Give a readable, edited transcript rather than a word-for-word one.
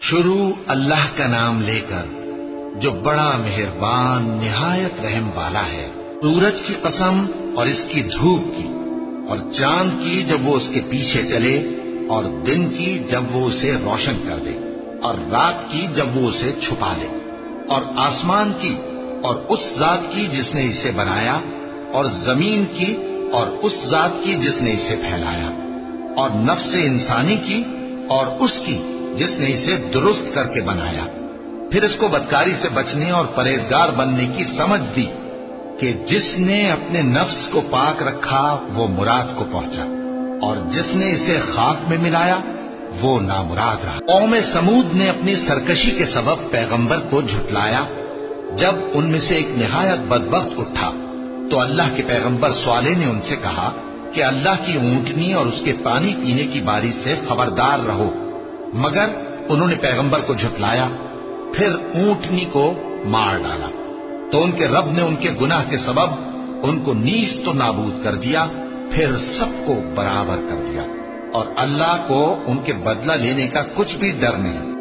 شروع اللہ کا نام لے کر جو بڑا مہربان نہایت رحم والا ہے۔ سورج کی قسم اور اس کی دھوپ کی، اور چاند کی جب وہ اس کے پیچھے چلے، اور دن کی جب وہ اسے روشن کر دے، اور رات کی جب وہ اسے چھپا لے، اور آسمان کی اور اس ذات کی جس نے اسے بنایا، اور زمین کی اور اس ذات کی جس نے اسے پھیلایا، اور نفس انسانی کی اور اس کی جس نے اسے درست کر کے بنایا، پھر اس کو بدکاری سے بچنے اور پرہیزگار بننے کی سمجھ دی کہ جس نے اپنے نفس کو پاک رکھا وہ مراد کو پہنچا، اور جس نے اسے خاک میں ملایا وہ نامراد رہا۔ قوم سمود نے اپنی سرکشی کے سبب پیغمبر کو جھٹلایا۔ جب ان میں سے ایک نہایت بدبخت اٹھا تو اللہ کے پیغمبر صالح نے ان سے کہا کہ اللہ کی اونٹنی اور اس کے پانی پینے کی باری سے خبردار رہو، مگر انہوں نے پیغمبر کو جھٹلایا، پھر اونٹنی کو مار ڈالا تو ان کے رب نے ان کے گناہ کے سبب ان کو نیست و نابود کر دیا، پھر سب کو برابر کر دیا، اور اللہ کو ان کے بدلہ لینے کا کچھ بھی ڈر نہیں۔